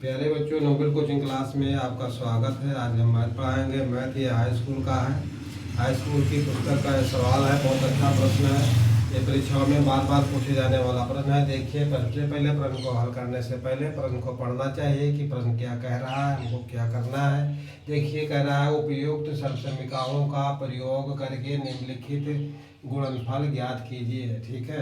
प्यारे बच्चों, Nobel coaching class में आपका स्वागत है। आज हम मैथ पढ़ाएंगे। मैथ ये हाई स्कूल का है। हाई स्कूल की पुस्तक का सवाल है। बहुत अच्छा प्रश्न है। ये परीक्षाओं में बार बार पूछे जाने वाला प्रश्न है। देखिए, सबसे पहले प्रश्न को हल करने से पहले प्रश्न को पढ़ना चाहिए कि प्रश्न क्या कह रहा है, हमको क्या करना है। देखिए, कह रहा है उपयुक्त सर्वसमीकरणों का प्रयोग करके निम्नलिखित गुणनफल ज्ञात कीजिए। ठीक है,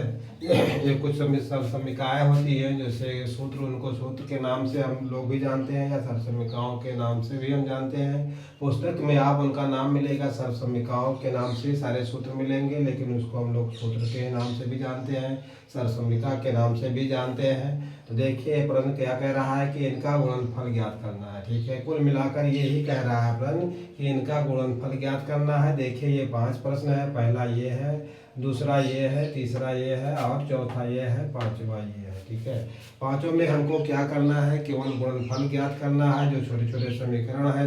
ये कुछ सर्वसमीकाएँ होती हैं, जैसे सूत्र, उनको सूत्र के नाम से हम लोग भी जानते हैं या सर्वसमीकाओं के नाम से भी हम जानते हैं। पुस्तक में आप उनका नाम मिलेगा, सर्वसमीकाओं के नाम से सारे सूत्र मिलेंगे, लेकिन उसको हम लोग सूत्र के नाम से भी जानते हैं, सर्वसमीका के नाम से भी जानते हैं। तो देखिए, प्रश्न क्या कह रहा है कि इनका गुणनफल ज्ञात करना है। ठीक है, कुल मिलाकर यही कह रहा है प्रश्न कि इनका गुणनफल ज्ञात करना है। देखिए, ये 5 प्रश्न है। पहला ये है, दूसरा ये है, तीसरा ये है और चौथा ये है, पांचवा ये है। ठीक है, पांचों में हमको क्या करना है, केवल गुणनफल ज्ञात करना है। जो छोटे छोटे समीकरण है,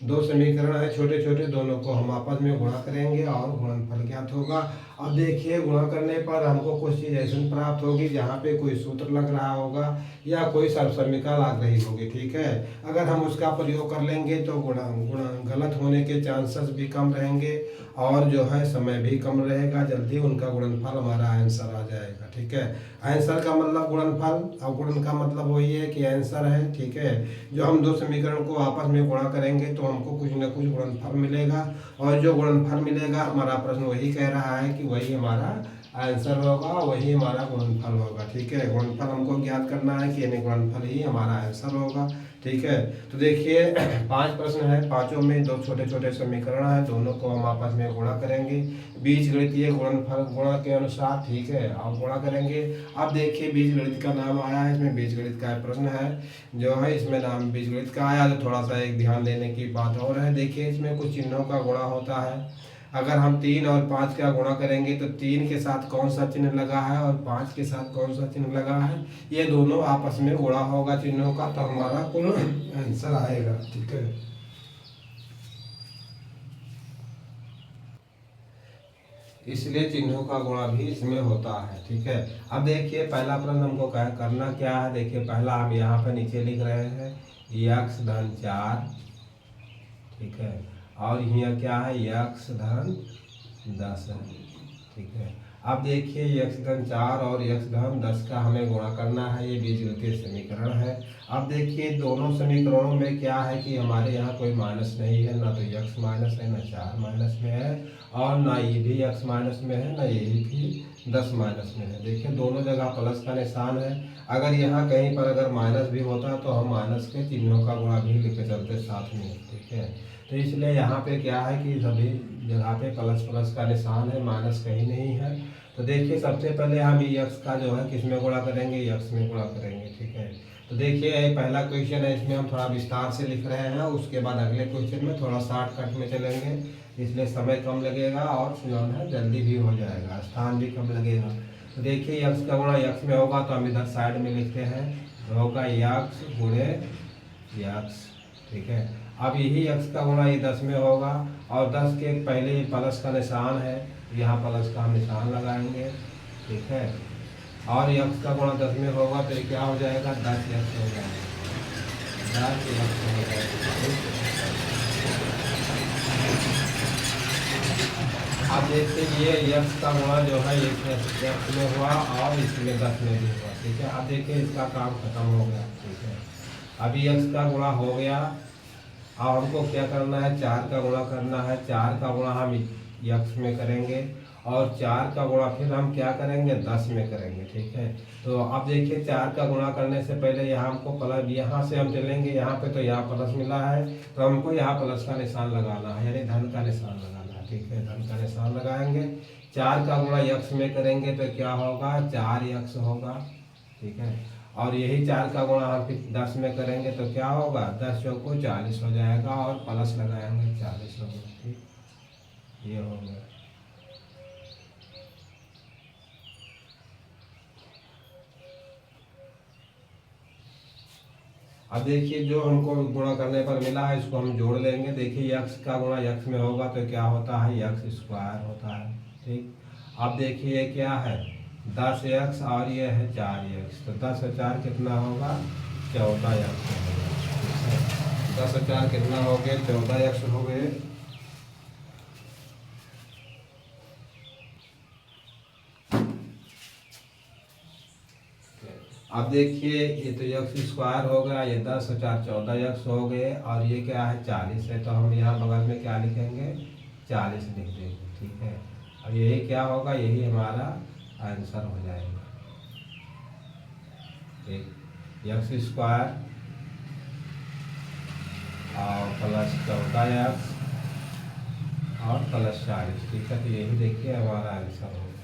दो समीकरण है छोटे छोटे, दोनों को हम आपस में गुणा करेंगे और गुणनफल ज्ञात होगा। अब देखिए, गुणा करने पर हमको कुछ चीज़ ऐसी प्राप्त होगी जहाँ पे कोई सूत्र लग रहा होगा या कोई सर्वसमीका लग रही होगी। ठीक है, अगर हम उसका प्रयोग कर लेंगे तो गलत होने के चांसेस भी कम रहेंगे और जो है समय भी कम रहेगा। जल्दी उनका गुणनफल हमारा आंसर आ जाएगा। ठीक है, आंसर का मतलब गुणनफल, और गुणन का मतलब वही है कि आंसर है। ठीक है, जो हम दो समीकरण को आपस में गुणा करेंगे तो हमको कुछ न कुछ गुणनफल मिलेगा, और जो गुणनफल मिलेगा, हमारा प्रश्न वही कह रहा है कि वही हमारा आंसर होगा, वही हमारा गुणनफल होगा। ठीक है, गुणनफल हमको ज्ञात करना है कि यानी गुणनफल ही हमारा आंसर होगा। ठीक है, तो देखिए 5 प्रश्न है, पांचों में दो छोटे छोटे समीकरण है, दोनों को हम आपस में गुणा करेंगे बीजगणितीय गुणनफल गुणा के अनुसार। ठीक है, आप गुणा करेंगे। अब देखिए, बीजगणित का नाम आया है, इसमें बीजगणित का प्रश्न है जो है, इसमें नाम बीजगणित का आया, तो थोड़ा सा एक ध्यान देने की बात और है। देखिए, इसमें कुछ चिन्हों का गुणा होता है। अगर हम 3 और 5 का गुणा करेंगे तो 3 के साथ कौन सा चिन्ह लगा है और 5 के साथ कौन सा चिन्ह लगा है, ये दोनों आपस में गुणा होगा चिन्हों का, तो हमारा कुल आंसर आएगा। ठीक है, इसलिए चिन्हों का गुणा भी इसमें होता है। ठीक है, अब देखिए, पहला प्रश्न हमको करना क्या है। देखिए, पहला हम यहाँ पर नीचे लिख रहे हैं x धन 4। ठीक है, और यहाँ क्या है, x धन 10 है। ठीक है, अब देखिए, x धन 4 और x धन 10 का हमें गुणा करना है। ये बीजगणितीय समीकरण है। अब देखिए, दोनों समीकरणों में क्या है कि हमारे यहाँ कोई माइनस नहीं है, ना तो x माइनस है, ना 4 माइनस में है, और ना ये भी x माइनस में है, ना ये भी 10 माइनस में है। देखिए, दोनों जगह प्लस का निशान है। अगर यहाँ कहीं पर अगर माइनस भी होता तो हम माइनस के चिन्हों का गुणा भी लिख के चलते साथ में। ठीक है, तो इसलिए यहाँ पे क्या है कि सभी जगह पे प्लस प्लस का निशान है, माइनस कहीं नहीं है। तो देखिए, सबसे पहले हम x का जो है किस में गुणा करेंगे, x में गुणा करेंगे। ठीक है, तो देखिए, पहला क्वेश्चन है, इसमें हम थोड़ा विस्तार से लिख रहे हैं, उसके बाद अगले क्वेश्चन में थोड़ा शॉर्टकट में चलेंगे, इसलिए समय कम लगेगा और जो है जल्दी भी हो जाएगा, स्थान भी कम लगेगा। तो देखिए, x का गुणा x में होगा तो हम इधर साइड में लिखते हैं, होगा x गुणे x। ठीक है, अब यही x का गुणा ये 10 में होगा, और 10 के पहले प्लस का निशान है, यहाँ प्लस का हम निशान लगाएंगे। ठीक है, और x का गुणा 10 में होगा तो ये क्या हो जाएगा, 10x हो जाएगा, 10x हो जाएगा। अब देखिए, ये x का गुणा जो है ये x में हुआ और इसमें 10 में भी हुआ। ठीक है, अब देखिए, इसका काम खत्म हो गया। ठीक है, अभी x का गुणा हो गया, अब हमको क्या करना है, 4 का गुणा करना है। 4 का गुणा हम x में करेंगे और 4 का गुणा फिर हम क्या करेंगे, 10 में करेंगे। ठीक है, तो अब देखिए, 4 का गुणा करने से पहले यहाँ हमको प्लस, यहाँ से हम चलेंगे यहाँ पे, तो यहाँ प्लस मिला है तो हमको यहाँ प्लस का निशान लगाना है, यानी धन का निशान लगाना है। ठीक है, धन का निशान लगाएंगे। 4 का गुणा x में करेंगे तो क्या होगा, 4x होगा। ठीक है, और यही 4 का गुणा हम फिर 10 में करेंगे तो क्या होगा, 10 चौको 40 हो जाएगा, और प्लस लगाएंगे 40 होगा। ठीक, ये हो गया। अब देखिए, जो हमको गुणा करने पर मिला है इसको हम जोड़ लेंगे। देखिए, x का गुणा x में होगा तो क्या होता है, x स्क्वायर होता है। ठीक, अब देखिए, ये क्या है, 10x और ये है 4x, तो 10 और 4 कितना होगा, 14x हो गया। 10 और 4 कितना हो गए? 14x हो गए। अब देखिए ये तो x स्क्वायर हो गया, ये 10 और 4 14x हो गए, और ये क्या है 40 है, तो हम यहाँ बगल में क्या लिखेंगे? 40 लिख देंगे। ठीक है, अब यही क्या होगा? यही हमारा आंसर हो जाएगा। एक्स स्क्वायर और प्लस 14x और प्लस 40। ठीक है, तो यही देखिए हमारा आंसर होगा।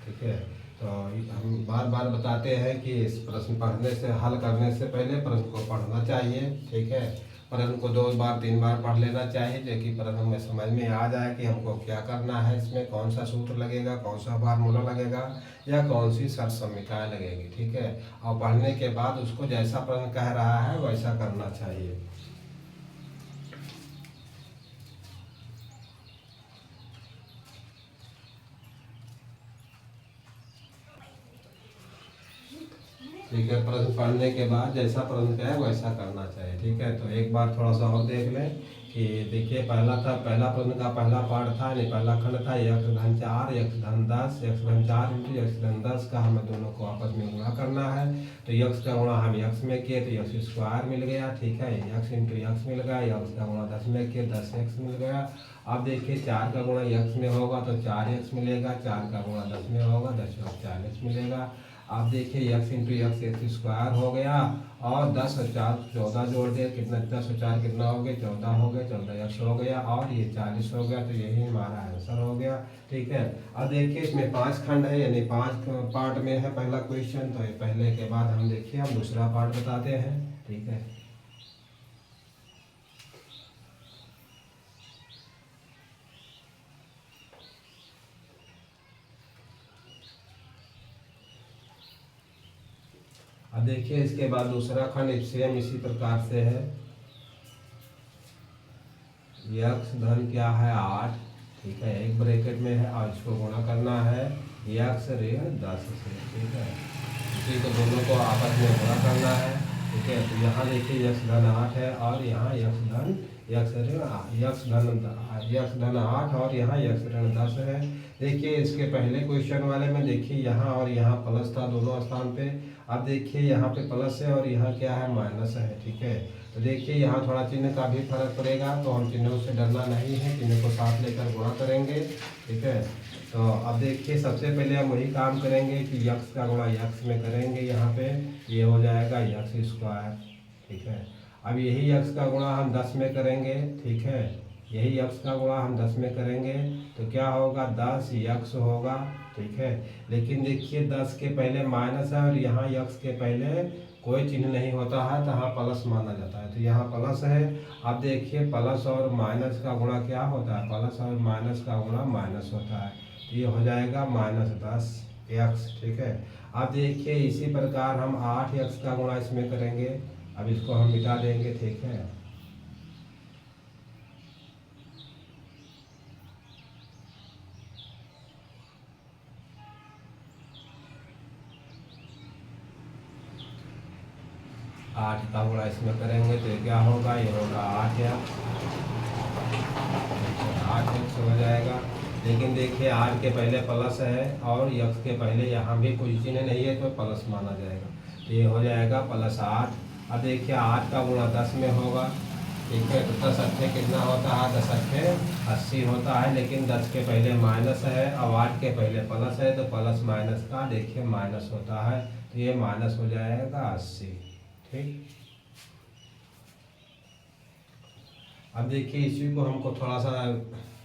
ठीक है, तो हम बार बार बताते हैं कि इस प्रश्न पढ़ने से, हल करने से पहले प्रश्न को पढ़ना चाहिए। ठीक है, प्रश्न को 2 बार 3 बार पढ़ लेना चाहिए, जो कि प्रश्न में समझ में आ जाए कि हमको क्या करना है, इसमें कौन सा सूत्र लगेगा, कौन सा फार्मूला लगेगा, या कौन सी शर्त समीकरण लगेगी। ठीक है, और पढ़ने के बाद उसको जैसा प्रश्न कह रहा है वैसा करना चाहिए। ठीक है, प्रश्न पढ़ने के बाद जैसा प्रश्न कहे वैसा करना चाहिए। ठीक है, तो एक बार थोड़ा सा और देख लें कि देखिए पहला प्रश्न का पहला पार्ट था, यानी पहला खंड था x धन 4 x धन 10 x धन 4 इंटू x धन 10 का हमें दोनों को आपस में गुणा करना है। तो x का गुणा हम x में किए तो x स्क्वायर मिल गया। ठीक है, x इंटू x मिल गया, x का गुणा 10 में किए 10x मिल गया। अब देखिए 4 का गुणा x में होगा तो 4x मिलेगा, 4 का गुणा 10 में होगा 10 और 40 मिलेगा। आप देखिए x इंटू एक्स स्क्वायर हो गया, और 10 और 4 14 जोड़ दे, कितना 10 और 4 कितना हो गया? 14 हो गया, 14x हो गया, और ये 40 हो गया, तो यही हमारा आंसर हो गया। ठीक है, अब देखिए इसमें 5 खंड है, यानी 5 पार्ट में है पहला क्वेश्चन। तो ये पहले के बाद हम देखिए हम दूसरा पार्ट बताते हैं। ठीक है, अब देखिए इसके बाद दूसरा खंड सेम इसी प्रकार से है। x धन क्या है? 8। ठीक है, एक ब्रैकेट में है, और इसको गुणा करना है x ऋण 10 से। ठीक है, इसी को दोनों को आपस में गुणा करना है। ठीक है, तो यहाँ देखिए x धन 8 है, और यहाँ x धन 8 और यहाँ x ऋण 10 है। देखिए इसके पहले क्वेश्चन वाले में देखिए यहाँ और यहाँ प्लस था दोनों स्थान पे। अब देखिए यहाँ पे प्लस है और यहाँ क्या है? माइनस है। ठीक है, तो देखिए यहाँ थोड़ा चिन्ह का भी फर्क पड़ेगा, तो हम चिन्हों से डरना नहीं है, चिन्ह को साथ लेकर गुणा करेंगे। ठीक है, तो अब देखिए सबसे पहले हम वही काम करेंगे कि x का गुणा x में करेंगे। यहाँ पे ये हो जाएगा x स्क्वायर। ठीक है, अब यही x का गुणा हम 10 में करेंगे। ठीक है, यही x का गुणा हम 10 में करेंगे तो क्या होगा? 10x होगा। ठीक है, लेकिन देखिए 10 के पहले माइनस है, और यहाँ x के पहले कोई चिन्ह नहीं होता है, तो यहाँ प्लस माना जाता है, तो यहाँ प्लस है। अब देखिए प्लस और माइनस का गुणा क्या होता है? प्लस और माइनस का गुणा माइनस होता है, तो ये हो जाएगा -10x। ठीक है, अब देखिए इसी प्रकार हम 8x का गुणा इसमें करेंगे। अब इसको हम मिटा देंगे। ठीक है, आठ का गुणा इसमें करेंगे तो क्या होगा? ये होगा 8x। 8x हो जाएगा, लेकिन देखिए 8 के पहले प्लस है और x के पहले यहाँ भी कोई चिन्ह नहीं है, तो प्लस माना जाएगा, तो ये हो जाएगा +8। अब देखिए 8 का गुणा 10 में होगा। ठीक है, तो 10 अट्ठे कितना होता है? 10 अट्ठे 80 होता है, लेकिन 10 के पहले माइनस है और 8 के पहले प्लस है, तो प्लस माइनस का देखिए माइनस होता है, तो ये माइनस हो जाएगा 80। ठीक, अब देखिए इसी को हमको थोड़ा सा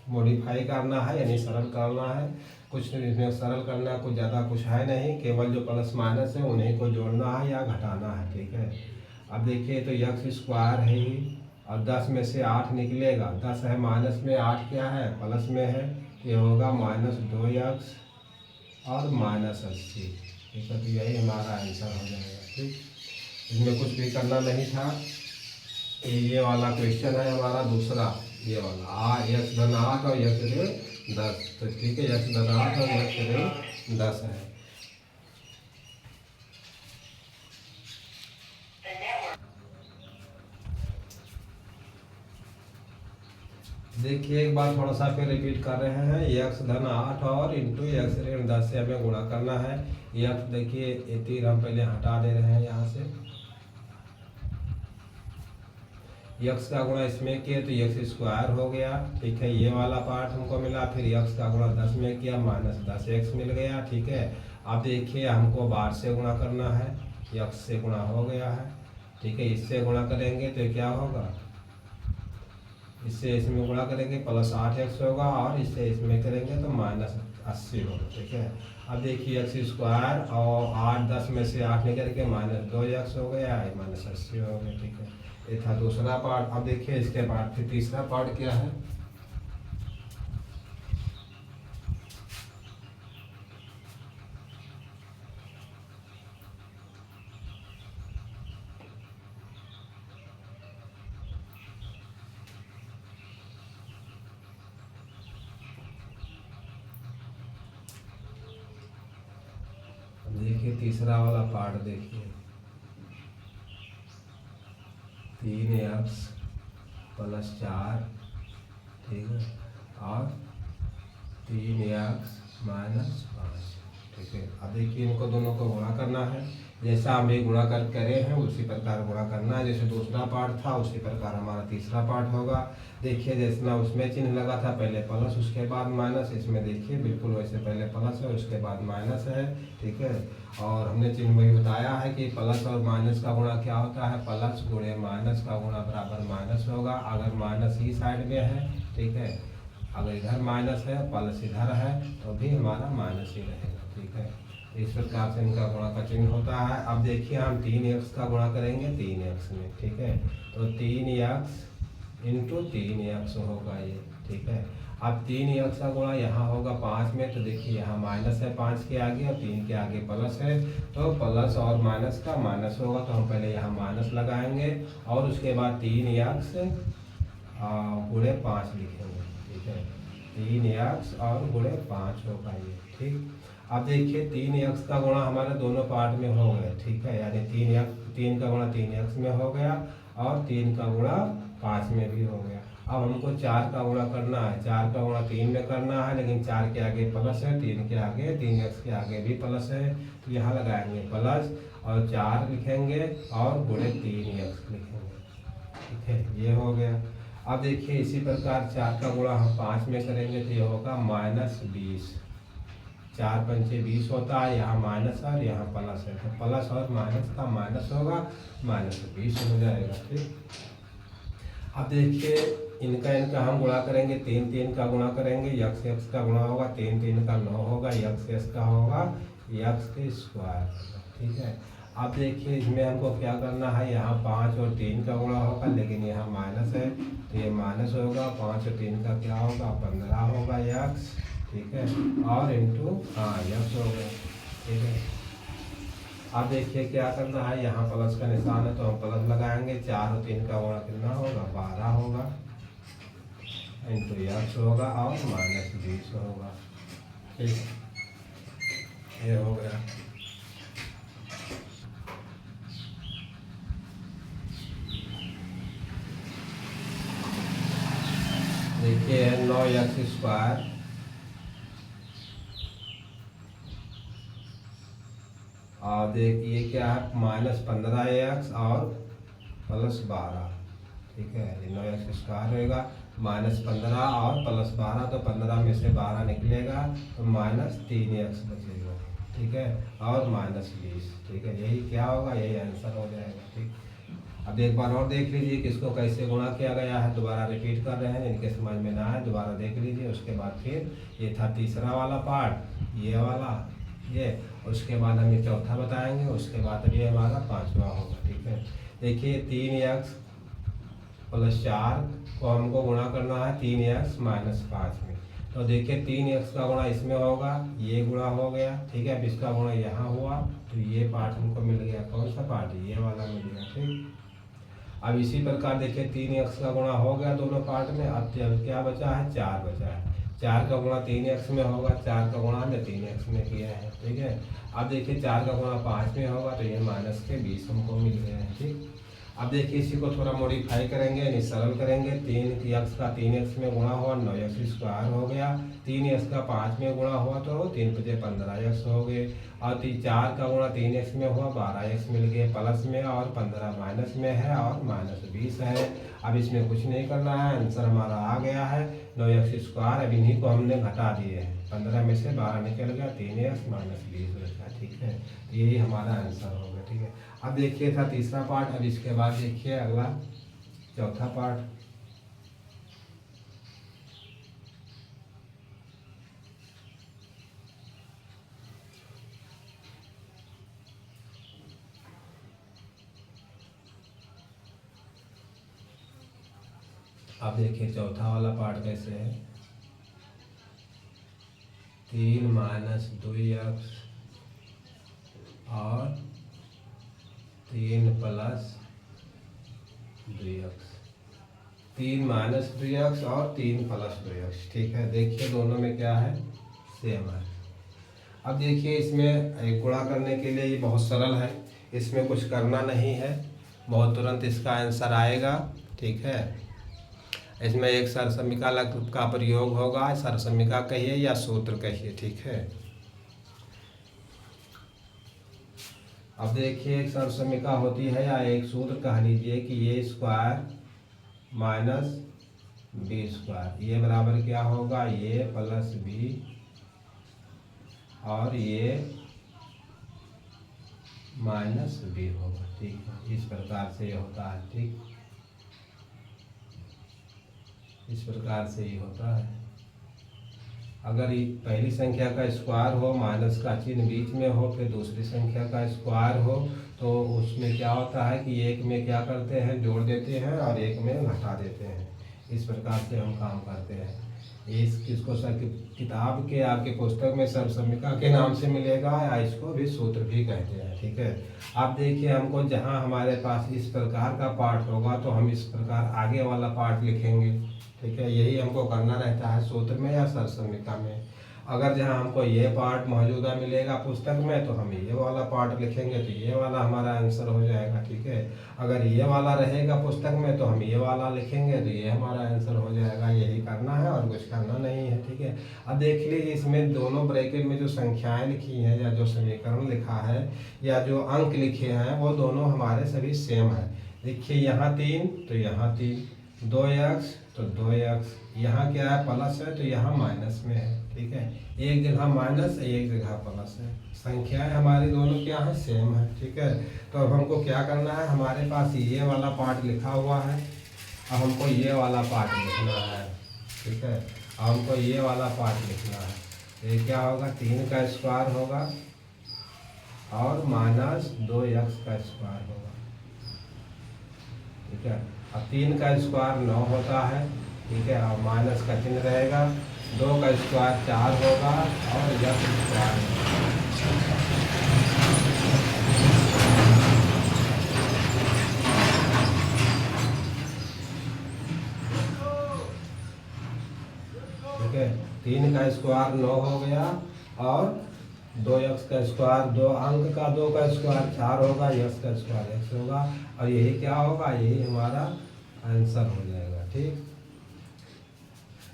मॉडिफाई करना है, यानी सरल करना है। कुछ इसमें सरल करना कुछ ज़्यादा कुछ है नहीं, केवल जो प्लस माइनस है उन्हीं को जोड़ना है या घटाना है। ठीक है, अब देखिए तो x स्क्वायर है ही, और 10 में से 8 निकलेगा, 10 है माइनस में, 8 क्या है? प्लस में है, ये होगा -2x और -80। ठीक है, तो यही हमारा आंसर हो जाएगा। ठीक, इसमें कुछ भी करना नहीं था। ये वाला क्वेश्चन है हमारा दूसरा, ये वाला x धन 8 और x ऋण 10। तो ठीक है, x धन 8 और x ऋण 10 है। देखिए एक बार थोड़ा सा फिर रिपीट कर रहे हैं। x धन 8 और इंटू x ऋण 10 से हमें गुणा करना है। x देखिए ये तीर हम पहले हटा दे रहे हैं यहाँ से। x का गुणा इसमें किया तो x स्क्वायर हो गया, ठीक है, ये वाला पार्ट हमको मिला। फिर x का गुणा 10 में किया, -10x मिल गया, ठीक है। अब देखिए हमको 12 से गुणा करना है, x से गुणा हो गया है, ठीक है। इससे गुणा करेंगे तो क्या होगा, इससे इसमें गुणा करेंगे +8x होगा, और इससे इसमें करेंगे तो -80 होगा, ठीक है। अब देखिए x स्क्वायर और 8 10 में से 8 निकल के -2x हो गया, -80 हो गया, ठीक है। ये था दूसरा पार्ट। अब देखिए इसके बाद फिर तीसरा पार्ट क्या है। देखिए तीसरा वाला पार्ट देखिए, 3x + 4, ठीक है, और 3x - 5, ठीक है। अब देखिए इनको दोनों को गुणा करना है, जैसा हम भी गुणा कर करे हैं उसी प्रकार गुणा करना है। जैसे दूसरा पार्ट था उसी प्रकार हमारा तीसरा पार्ट होगा। देखिए जैसा उसमें चिन्ह लगा था, पहले प्लस उसके बाद माइनस, इसमें देखिए बिल्कुल वैसे पहले प्लस है उसके बाद माइनस है, ठीक है। और हमने चिन्ह में बताया है कि प्लस और माइनस का गुणा क्या होता है, प्लस गुणे माइनस का गुणा बराबर माइनस होगा। अगर माइनस ही साइड में है, ठीक है, अगर इधर माइनस है प्लस इधर है तो भी हमारा माइनस ही रहेगा, ठीक है। इस प्रकार से इनका गुणा का चिन्ह होता है। अब देखिए हम 3x का गुणा करेंगे 3x में, ठीक है, तो 3x इंटू 3x होगा ये, ठीक है। अब 3x का गुणा यहाँ होगा 5 में, तो देखिए यहाँ माइनस है 5 के आगे और 3 के आगे प्लस है, तो प्लस और माइनस का माइनस होगा, तो हम पहले यहाँ माइनस लगाएंगे और उसके बाद 3x गुणे 5 लिखेंगे, ठीक है। 3x और गुणे 5 होगा ये, ठीक। अब देखिए 3x का गुणा हमारे दोनों पार्ट में हो गया, ठीक है, यानी 3 का गुणा 3x में हो गया और 3 का गुणा 5 में भी हो गया। अब हमको 4 का गुणा करना है, 4 का गुणा 3 में करना है, लेकिन 4 के आगे प्लस है, 3 के आगे 3x के आगे भी प्लस है, तो यहाँ लगाएंगे प्लस और 4 लिखेंगे और गुणे 3x लिखेंगे, ठीक है, ये हो गया। अब देखिए इसी प्रकार 4 का गुणा हम 5 में करेंगे तो ये होगा -20, 4 पंचे 20 होता है, यहाँ माइनस और यहाँ प्लस है, तो प्लस और माइनस का माइनस होगा, -20 हो जाएगा, ठीक। अब देखिए इनका हम गुणा करेंगे, 3 का गुणा करेंगे, x का गुणा होगा, 3 का 9 होगा, x का होगा x के स्क्वायर, ठीक है। अब देखिए इसमें हमको क्या करना है, यहाँ 5 और 3 का गुणा होगा, लेकिन यहाँ माइनस है तो ये माइनस होगा, 5 और 3 का क्या होगा 15 होगा x, ठीक है, और इंटू x हो गया, ठीक है। अब देखिए क्या करना है, यहाँ प्लस का निशान है तो हम प्लस लगाएंगे, 4 और 3 का गुणा कितना होगा 12 होगा, इंटू x होगा और -20 होगा, ठीक, ये हो गया। देखिए 9x² और देखिए क्या है -15x और +12, ठीक है, ये 9x² रहेगा, -15 और +12, तो 15 में से 12 निकलेगा तो -3x बचेगा, ठीक है, और -20, ठीक है, यही क्या होगा, यही आंसर हो जाएगा, ठीक। अब एक बार और देख लीजिए कि इसको कैसे गुणा किया गया है, दोबारा रिपीट कर रहे हैं, इनके समझ में ना आए दोबारा देख लीजिए। उसके बाद फिर ये था तीसरा वाला पार्ट, ये वाला, ये, उसके बाद हम ये चौथा बताएंगे, उसके बाद ये हमारा 5वां होगा, ठीक है। देखिए 3x + 4 को हमको गुणा करना है 3x - 5 में, तो देखिए 3x का गुणा इसमें होगा, ये गुणा हो गया, ठीक है। अब इसका गुणा यहाँ हुआ तो ये पार्ट हमको मिल गया, कौन सा पार्ट, ये वाला मिल गया, ठीक। अब इसी प्रकार देखिए 3x का गुणा हो गया दोनों पार्ट में, अब क्या बचा है 4 बचा है, 4 का गुणा 3x में होगा, 4 का गुणा हमने 3x में किया है, ठीक है। अब देखिए 4 का गुणा 5 में होगा तो ये -20 हमको मिल गया है, ठीक। अब देखिए इसी को थोड़ा मॉडिफाई करेंगे, यानी सरल करेंगे। 3x का 3x में गुणा हुआ 9x स्क्वायर हो गया। 3x का 5 में गुणा हुआ तो 3 × 15x हो गए। और 4 का गुणा 3x में हुआ 12x मिल गए प्लस में, और 15 माइनस में है और -20 है। अब इसमें कुछ नहीं करना है, आंसर हमारा आ गया है 9x स्क्वायर। अब इन्हीं को हमने घटा दिए हैं, 15 में से 12 निकल गया, 3x -20 बचा। ठीक है, तो यही हमारा आंसर होगा। ठीक है, अब देखिए था तीसरा पार्ट। अब इसके बाद देखिए अगला चौथा पार्ट। अब देखिए चौथा वाला पार्ट कैसे है। 3 - 2x और 3 + 2x। 3 - 2x और 3 + 2x। ठीक है, देखिए दोनों में क्या है, सेम है। अब देखिए इसमें एक गुणा करने के लिए ये बहुत सरल है, इसमें कुछ करना नहीं है, बहुत तुरंत इसका आंसर आएगा। ठीक है, इसमें एक सरसमिका का प्रयोग होगा। सरसमिका कहिए या सूत्र कहिए। ठीक है, अब देखिए एक सरसमिका होती है या एक सूत्र कह लीजिए कि ये स्क्वायर माइनस बी स्क्वायर, ये बराबर क्या होगा, ये प्लस बी और ये माइनस बी होगा। ठीक है, इस प्रकार से ये होता है। ठीक, इस प्रकार से ये होता है। अगर ये पहली संख्या का स्क्वायर हो, माइनस का चिन्ह बीच में हो, फिर दूसरी संख्या का स्क्वायर हो, तो उसमें क्या होता है कि एक में क्या करते हैं, जोड़ देते हैं और एक में घटा देते हैं। इस प्रकार से हम काम करते हैं। इसको सर किताब के आपके पुस्तक में सरसमिका के नाम से मिलेगा, या इसको भी सूत्र भी कहते हैं। ठीक है, आप देखिए हमको जहाँ हमारे पास इस प्रकार का पार्ट होगा तो हम इस प्रकार आगे वाला पार्ट लिखेंगे। ठीक है, यही हमको करना रहता है सूत्र में या सरसमिका में। अगर जहाँ हमको ये पार्ट मौजूदा मिलेगा पुस्तक में तो हम ये वाला पार्ट लिखेंगे, तो ये वाला हमारा आंसर हो जाएगा। ठीक है, अगर ये वाला रहेगा पुस्तक में तो हम ये वाला लिखेंगे, तो ये हमारा आंसर हो जाएगा। यही करना है और कुछ करना नहीं है। ठीक है, अब देख लीजिए इसमें दोनों ब्रैकेट में जो संख्याएं लिखी हैं या जो समीकरण लिखा है या जो अंक लिखे हैं वो दोनों हमारे सभी सेम है। देखिए यहाँ 3 तो यहाँ 3, 2x तो 2x, यहाँ क्या है प्लस है तो यहाँ माइनस में है। ठीक है, एक जगह माइनस एक जगह प्लस है, संख्याएं हमारी दोनों क्या है, सेम है। ठीक है, तो अब हमको क्या करना है, हमारे पास ये वाला पार्ट लिखा हुआ है, अब हमको ये वाला पार्ट लिखना है। ठीक है, अब हमको ये वाला पार्ट लिखना है। ये क्या होगा, 3 का स्क्वायर होगा और -2x का स्क्वायर होगा। ठीक है, अब 3 का स्क्वायर 9 होता है। ठीक है, अब माइनस का चिन्ह रहेगा, 2 का स्क्वायर 4 होगा और x स्क्वायर होगा। ठीक है, 3 का स्क्वायर 9 हो गया और 2x का स्क्वायर, 2 अंक का 2 का स्क्वायर 4 होगा, x का स्क्वायर x होगा, और यही क्या होगा, यही हमारा आंसर हो जाएगा। ठीक,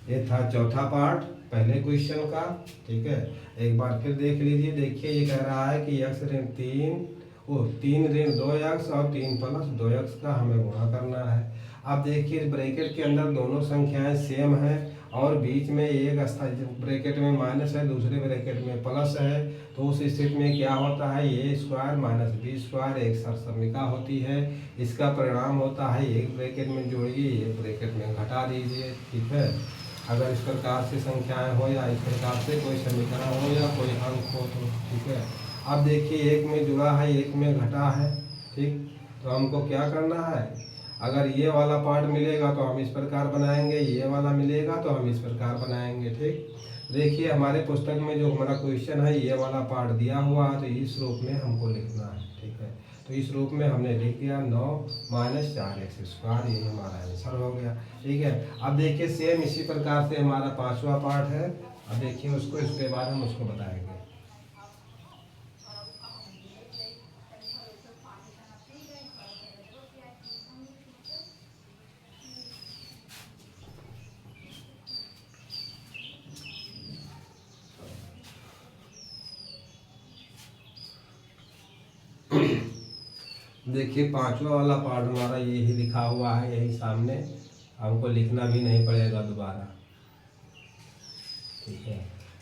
ये था चौथा पार्ट पहले क्वेश्चन का। ठीक है, एक बार फिर देख लीजिए। देखिए ये कह रहा है कि x ऋण 3 ऋण 2x और 3 + 2x का हमें गुणा करना है। अब देखिए ब्रैकेट के अंदर दोनों संख्याएं सेम हैं और बीच में एक ब्रैकेट में माइनस है, दूसरे ब्रैकेट में प्लस है, तो उस स्थिति में क्या होता है, ये स्क्वायर माइनस बी स्क्वायर एक सरसमिका होती है। इसका परिणाम होता है एक ब्रैकेट में जोड़िए, एक ब्रैकेट में घटा दीजिए। ठीक है, अगर इस प्रकार से संख्याएं हो या इस प्रकार से कोई समीकरण हो या कोई अंक हो तो। ठीक है, अब देखिए एक में जुड़ा है एक में घटा है। ठीक, तो हमको क्या करना है, अगर ये वाला पार्ट मिलेगा तो हम इस प्रकार बनाएंगे, ये वाला मिलेगा तो हम इस प्रकार बनाएंगे। ठीक, देखिए हमारे पुस्तक में जो हमारा क्वेश्चन है ये वाला पार्ट दिया हुआ है, तो इस रूप में हमको लिखना है। ठीक है, तो इस रूप में हमने लिख दिया 9 - 4x स्क्वायर, ये हमारा आंसर हो गया। ठीक है, अब देखिए सेम इसी प्रकार से हमारा पांचवा पार्ट है। अब देखिए उसको, इसके बाद हम उसको बताएंगे। देखिए पांचवा वाला पार्ट हमारा यही लिखा हुआ है, यही सामने, हमको लिखना भी नहीं पड़ेगा दोबारा। ठीक है,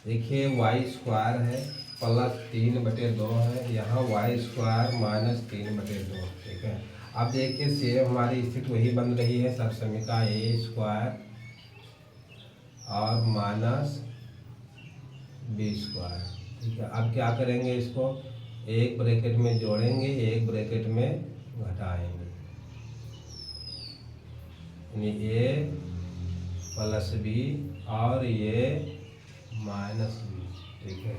देखिए वाई स्क्वायर है प्लस 3/2 है, यहाँ वाई स्क्वायर माइनस 3/2। ठीक है, अब देखिए सेम हमारी स्थिति वही बन रही है, सरसमिका ए स्क्वायर और माइनस बी स्क्वायर। ठीक है, अब क्या करेंगे, इसको एक ब्रैकेट में जोड़ेंगे, एक ब्रैकेट में घटाएंगे, यानी ए प्लस बी और ये माइनस बी। ठीक है,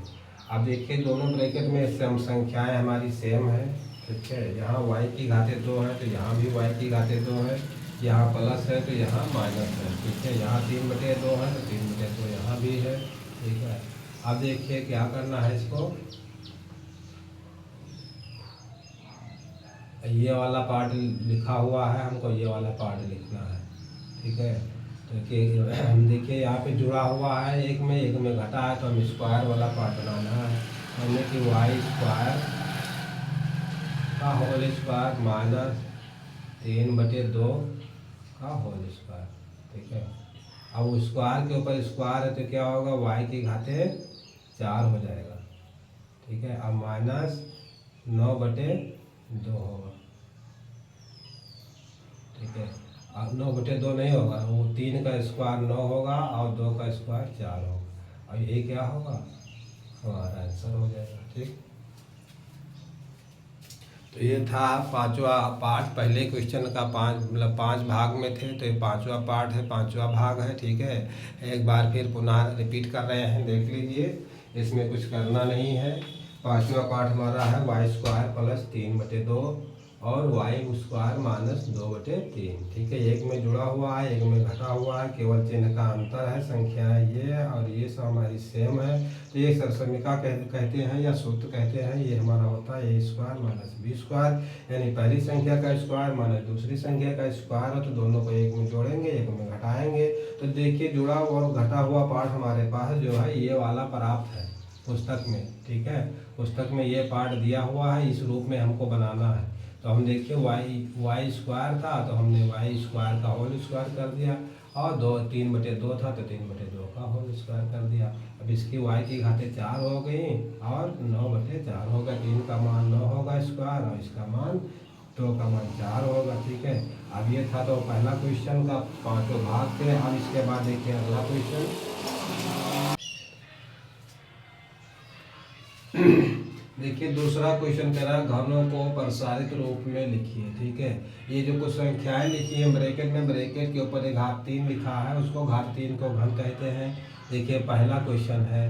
अब देखिए दोनों ब्रैकेट में सम संख्याएं हमारी सेम है। ठीक है, यहाँ y की घाते 2 है तो यहाँ भी y की घाते 2 है, यहाँ प्लस है तो यहाँ माइनस है। ठीक है, यहाँ 3/2 है तो 3/2 यहाँ भी है। ठीक है, अब देखिए क्या करना है, इसको ये वाला पार्ट लिखा हुआ है, हमको ये वाला पार्ट लिखना है। ठीक है, तो हम देखिए यहाँ पे जुड़ा हुआ है, एक में घटा है, तो हम स्क्वायर वाला पार्ट बनाना है। हमने कि वाई स्क्वायर का होल स्क्वायर माइनस 3/2 का होल स्क्वायर। ठीक है, अब स्क्वायर के ऊपर स्क्वायर है तो क्या होगा, वाई की घाते 4 हो जाएगा। ठीक है, अब माइनस 9/2 होगा। ठीक है, अब 9/2 नहीं होगा, वो 3 का स्क्वायर 9 होगा और 2 का स्क्वायर 4 होगा, और ये क्या होगा, हमारा आंसर हो जाएगा। ठीक, तो ये था पांचवा पार्ट। पहले क्वेश्चन का 5 भाग में थे, तो ये पांचवा पार्ट है, पांचवा भाग है। ठीक है, एक बार फिर पुनः रिपीट कर रहे हैं, देख लीजिए, इसमें कुछ करना नहीं है। पांचवा पार्ट हमारा है वाई स्क्वायर प्लस 3/2 और वाई स्क्वायर माइनस 2/3। ठीक है, एक में जुड़ा हुआ है, एक में घटा हुआ है, केवल चिन्ह का अंतर है, संख्याएं ये और ये सब हमारी सेम है। तो ये सरसमिका कहते हैं या सूत्र कहते हैं। ये हमारा होता है ए स्क्वायर माइनस बी स्क्वायर, यानी पहली संख्या का स्क्वायर माइनस दूसरी संख्या का स्क्वायर है, तो दोनों को एक में जोड़ेंगे, एक में घटाएंगे। तो देखिए जुड़ा हुआ और घटा हुआ पार्ट हमारे पास जो है ये वाला प्राप्त है पुस्तक में। ठीक है, पुस्तक में ये पार्ट दिया हुआ है, इस रूप में हमको बनाना है। तो हम देखिए वाई स्क्वायर था तो हमने वाई स्क्वायर का होल स्क्वायर कर दिया, और 3/2 था तो 3/2 का होल स्क्वायर कर दिया। अब इसकी वाई की घाते 4 हो गई और 9/4 होगा। 3 का मान 9 होगा स्क्वायर और इसका मान 2 का मान 4 होगा। ठीक है, अब ये था तो पहला क्वेश्चन का 5 भाग थे। अब इसके बाद देखिए अगला क्वेश्चन। देखिए दूसरा क्वेश्चन कह रहा है घनों को प्रसारित रूप में लिखिए। ठीक है, ये जो कुछ संख्याएं लिखी है ब्रैकेट में, ब्रैकेट के ऊपर एक घात 3 लिखा है, उसको घात 3 को घन कहते हैं। देखिए पहला क्वेश्चन है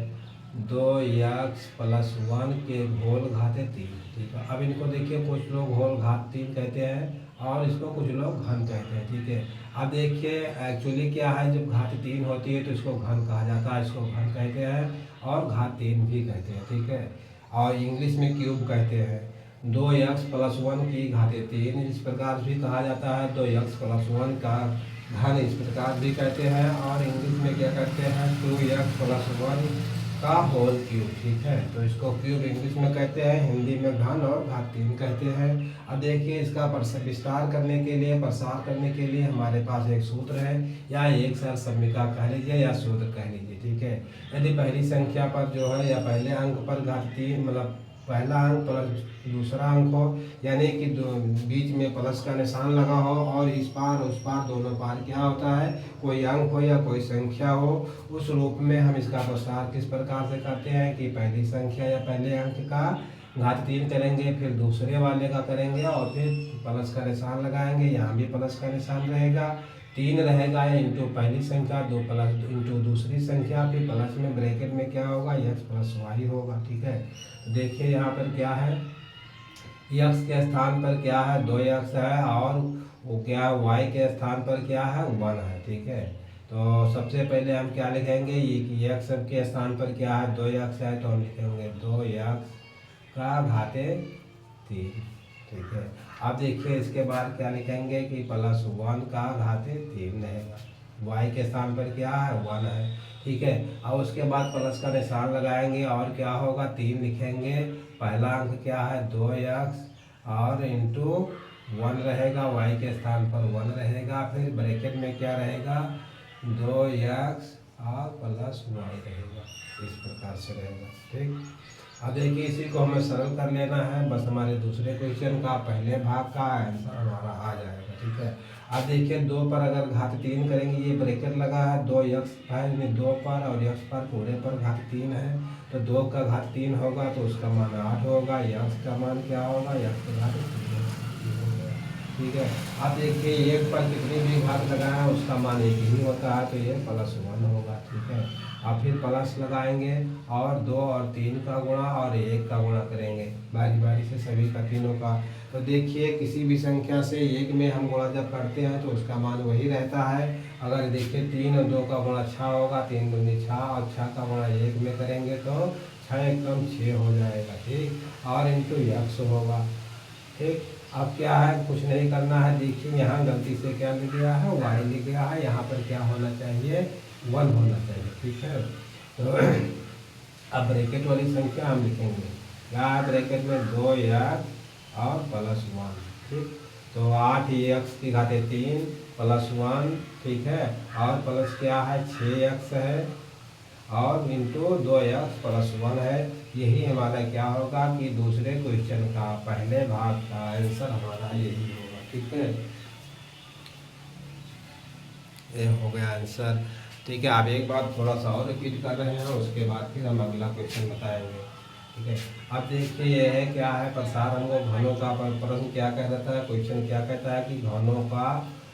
2x + 1 के होल घाते 3। ठीक है, अब इनको देखिए कुछ लोग होल घात 3 कहते हैं और इसको कुछ लोग घन कहते हैं। ठीक है, अब देखिए एक्चुअली क्या है, जब घात 3 होती है तो इसको घन कहा जाता है, इसको घन कहते हैं और घात 3 भी कहते हैं। ठीक है, और इंग्लिश में क्यूब कहते हैं। 2x + 1 की घाते 3 इस प्रकार भी कहा जाता है, 2x + 1 का घन इस प्रकार भी कहते हैं, और इंग्लिश में क्या कहते हैं, 2x + 1 का होल क्यूब। ठीक है, तो इसको क्यूब इंग्लिश में कहते हैं, हिंदी में घन और घात 3 कहते हैं। अब देखिए इसका विस्तार करने के लिए, प्रसार करने के लिए हमारे पास एक सूत्र है, या एक सरसमिका कह लीजिए या सूत्र कह लीजिए। ठीक है, यदि पहली संख्या पर जो है या पहले अंक पर घात 3 मतलब पहला अंक प्लस दूसरा अंक हो, यानी कि बीच में प्लस का निशान लगा हो और इस पार उस पार दोनों पार क्या होता है, कोई अंक हो या कोई संख्या हो, उस रूप में हम इसका प्रसार किस प्रकार से करते हैं कि पहली संख्या या पहले अंक का घात 3 करेंगे, फिर दूसरे वाले का करेंगे और फिर प्लस का निशान लगाएंगे। यहाँ भी प्लस का निशान रहेगा, 3 रहेगा या इंटू पहली संख्या, 2 प्लस इंटू दूसरी संख्या, फिर प्लस में ब्रैकेट में क्या होगा, x + y होगा। ठीक है, देखिए यहाँ पर क्या है, x के स्थान पर क्या है 2x है और वो क्या है y के स्थान पर क्या है 1 है। ठीक है, तो सबसे पहले हम क्या लिखेंगे, ये x के स्थान पर क्या है 2x है, तो हम लिखेंगे 2x का घाते 3। ठीक है, अब देखिए इसके बाद क्या लिखेंगे कि +1 का घाते 3 रहेगा, y के स्थान पर क्या है 1 है। ठीक है, अब उसके बाद प्लस का निशान लगाएंगे और क्या होगा 3 लिखेंगे, पहला अंक क्या है 2x और इंटू 1 रहेगा, वाई के स्थान पर 1 रहेगा, फिर ब्रैकेट में क्या रहेगा 2x और प्लस वाई रहेगा, इस प्रकार से रहेगा। ठीक, अब देखिए इसी को हमें सरल कर लेना है, बस हमारे दूसरे क्वेश्चन का पहले भाग का आंसर हमारा आ जाएगा। ठीक है, अब देखिए 2 पर अगर घात 3 करेंगे, ये ब्रैकेट लगा है 2x है, यानी 2 पर और x पर पूरे पर घात 3 है, तो 2 का घात 3 होगा तो उसका मान 8 होगा, x का मान क्या होगा, x का घात 3 होगा। ठीक है, अब देखिए 1 पर कितनी भी घात लगाए उसका मान 1 ही होता है, तो ये +1 होगा। ठीक है, अब फिर प्लस लगाएंगे और 2 और 3 का गुणा और 1 का गुणा करेंगे बारी बारी से सभी का, तीनों का। तो देखिए किसी भी संख्या से 1 में हम गुणा जब करते हैं तो उसका मान वही रहता है। अगर देखिए 3 और 2 का गुणा 6 होगा, 3 दूनी 6 और 6 का गुणा 1 में करेंगे तो 6 एकम 6 हो जाएगा। ठीक, और इंटू x होगा। ठीक, अब क्या है, कुछ नहीं करना है, देखिए यहाँ गलती से क्या लिख गया है, y लिख गया है, यहाँ पर क्या होना चाहिए 1 होना चाहिए। ठीक है, तो अब ब्रैकेट वाली संख्या हम लिखेंगे, क्या है ब्रैकेट में 2x और +1। ठीक, तो 8x की घाते 3 +1, ठीक है, और प्लस क्या है 6x है और इंटू 2x +1 है। यही हमारा क्या होगा कि दूसरे क्वेश्चन का पहले भाग का आंसर हमारा यही होगा। ठीक है, ये हो गया आंसर। ठीक है, आप एक बार थोड़ा सा और रिपीट कर रहे हैं, उसके बाद फिर हम अगला क्वेश्चन बताएंगे। ठीक है, अब देखिए ये है क्या है, प्रसार अंगों घनों का प्रश्न क्या कह रहा था, क्वेश्चन क्या कहता है कि घनों का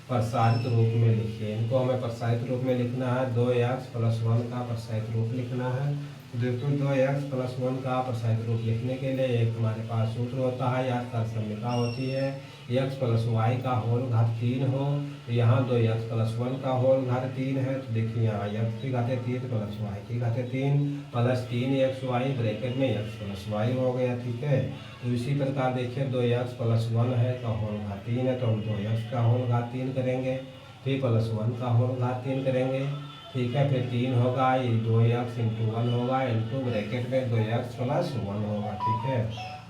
प्रसारित रूप में लिखिए। इनको हमें प्रसारित रूप में लिखना है, 2x + 1 का प्रसारित रूप लिखना है। देखो 2x + 1 का प्रसारित रूप लिखने के लिए एक हमारे पास सूत्र होता है या तत्समता होती है, x + y का होल घात 3 हो, तो यहाँ 2x + 1 का होल घात 3 है, तो देखिए यहाँ x की घाते 3 प्लस y की घाते 3 प्लस 3xy ब्रैकेट में x + y हो गया। ठीक है, तो इसी प्रकार देखिए 2x + 1 है का होल घात 3 है, तो हम 2x का होल घात 3 करेंगे, फिर +1 का होल घात 3 करेंगे। ठीक है, फिर 3 होगा, ये 2x × 1 होगा, इंटू ब्रैकेट में 2x + 1 होगा। ठीक है,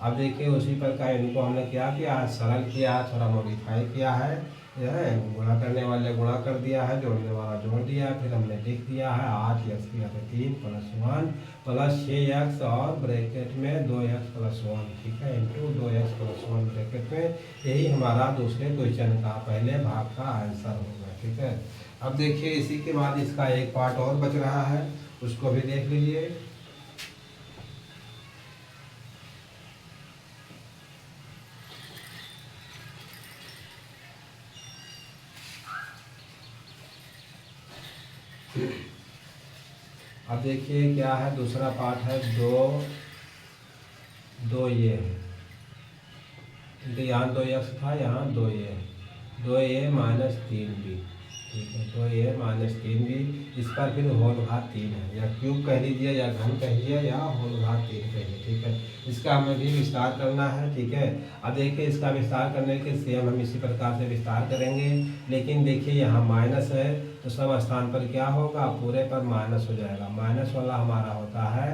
अब देखिए उसी प्रकार इनको हमने क्या किया है, सरल किया है, थोड़ा मॉडिफाई किया है, यह गुणा करने वाले गुणा कर दिया है, जोड़ने वाला जोड़ दिया है, फिर हमने लिख दिया है 8x की घाते 3 + 1 प्लस 6x और ब्रैकेट में 2x + 1। ठीक है, इंटू 2x + 1 ब्रैकेट में, यही हमारा दूसरे क्वेश्चन का पहले भाग का आंसर होगा। ठीक है, अब देखिए इसी के बाद इसका एक पार्ट और बच रहा है, उसको भी देख लीजिए। अब देखिए क्या है, दूसरा पार्ट है 2 ये है, यहाँ 2x था, यहाँ 2a है, 2a - 3b। ठीक है, 2a - 3b, इस पर फिर होल घात 3 है, या क्यूब कह लीजिए या घन कहिए या होल घात 3 कहिए। ठीक है, इसका हमें भी विस्तार करना है। ठीक है, अब देखिए इसका विस्तार करने के सेम हम इसी प्रकार से विस्तार करेंगे, लेकिन देखिए यहाँ माइनस है तो सब स्थान पर क्या होगा, पूरे पर माइनस हो जाएगा। माइनस वाला हमारा होता है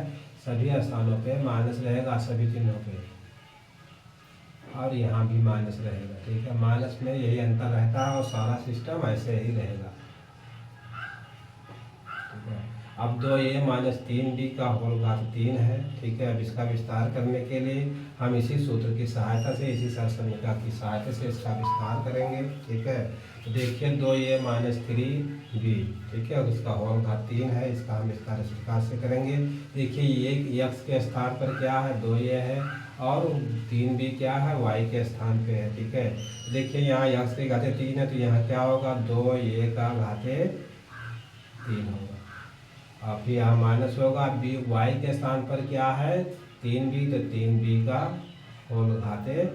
सभी स्थानों पे माइनस रहेगा, सभी चिन्हों पे, और यहाँ भी माइनस रहेगा। ठीक है, माइनस में यही अंतर रहता है और सारा सिस्टम ऐसे ही रहेगा। ठीक है, अब 2a - 3b का होल घात 3 है। ठीक है, अब इसका विस्तार करने के लिए हम इसी सूत्र की सहायता से, इसी सरसमीका की सहायता से इसका विस्तार करेंगे। ठीक है, तो देखिए 2a - 3b, ठीक है, और इसका होल घात 3 है, इसका हम इसका विस्तार से करेंगे। देखिए ये x के स्थान पर क्या है 2a है, और 3b क्या है y के स्थान पे है। ठीक है, देखिए यहाँ x की घाते 3 है, तो यहाँ क्या होगा 2a का घाते 3 होगा, और फिर यहाँ माइनस होगा, b y के स्थान पर क्या है 3b, तो 3b का होल घाते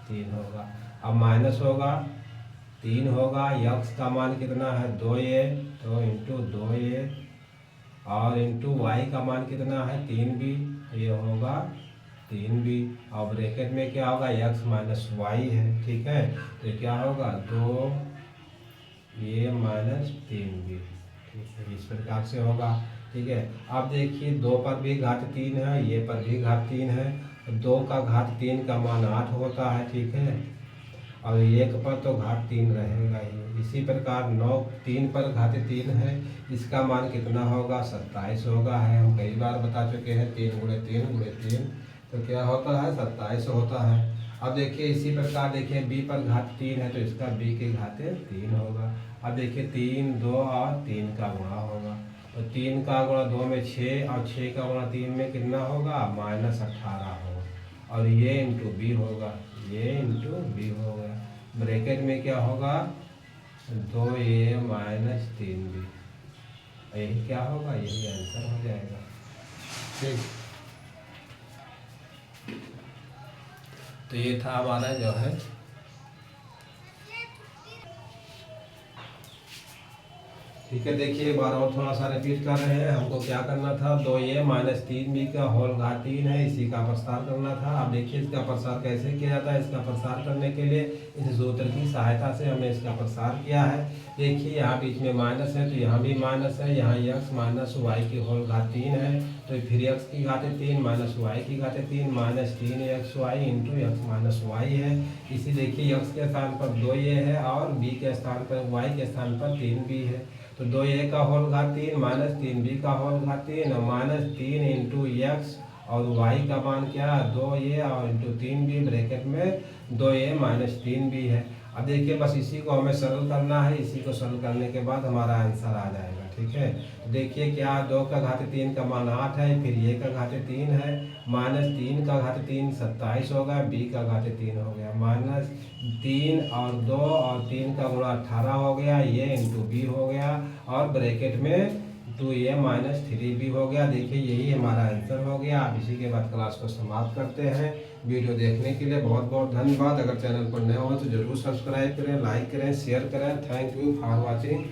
3 होगा। अब माइनस होगा 3 होगा, x का मान कितना है 2a, तो इंटू 2a, और इंटू y का मान कितना है 3b, ये होगा 3b, और ब्रैकेट में क्या होगा x - y है। ठीक है, तो क्या होगा 2a - 3b। ठीक है, इस प्रकार से होगा। ठीक है, अब देखिए 2 पर भी घात 3 है, ये पर भी घात 3 है, 2 का घात 3 का मान 8 होता है, ठीक है। और 1 पर तो घात 3 रहेगा ही। इसी प्रकार 9 3 पर घात 3 है, इसका मान कितना होगा? 27 होगा है। हम कई बार बता चुके हैं 3 गुणे 3 गुणे 3 तो क्या होता है? 27 होता है। अब देखिए इसी प्रकार देखिए b पर घात 3 है तो इसका b के घाते 3 होगा। अब देखिए 3 2 और 3 का गुणा होगा तो 3 का गुणा 2 में 6 और 6 का गुणा 3 में कितना होगा? -18 होगा। और ये इंटू बी होगा, ये इंटू बी हो गया। ब्रैकेट में क्या होगा? 2a - 3b। यही क्या होगा? यही आंसर हो जाएगा, ठीक। तो ये था हमारा जो है ठीक है। देखिए एक बार और थोड़ा सा रिपीट कर रहे हैं। हमको क्या करना था? 2a - 3b का होल घात 3 है, इसी का प्रसार करना था। अब देखिए इसका प्रसार कैसे किया जाता है। इसका प्रसार करने के लिए इस सूत्र की सहायता से हमने इसका प्रसार किया है। देखिए यहाँ बीच में माइनस है तो यहाँ भी माइनस है, यहाँ x - y की होल घात 3 है तो फिर x की घाते 3 - y की घाते 3 -3xy इंटू x - y है। इसी देखिए x के स्थान पर 2a है और b के स्थान पर y के स्थान पर 3b है तो 2a का होल घात 3 -3b का होल घात 3 और -3 इंटू x और y का मान क्या? 2a और इंटू 3b ब्रैकेट में 2a - 3b है। अब देखिए बस इसी को हमें सरल करना है। इसी को सरल करने के बाद हमारा आंसर आ जाएगा, ठीक है। तो देखिए क्या 2 का घात 3 का मान 8 है, फिर ये का घात 3 है, -3 का घात 3 27 होगा, b का घात 3 हो गया, -3 और 2 और 3 का गुणा 18 हो गया, ये इंटू b हो गया और ब्रैकेट में 2a - 3b हो गया। देखिए यही हमारा आंसर हो गया। आप इसी के बाद क्लास को समाप्त करते हैं। वीडियो देखने के लिए बहुत बहुत धन्यवाद। अगर चैनल पर नए हो तो जरूर सब्सक्राइब करें, लाइक करें, शेयर करें। Thank you for watching.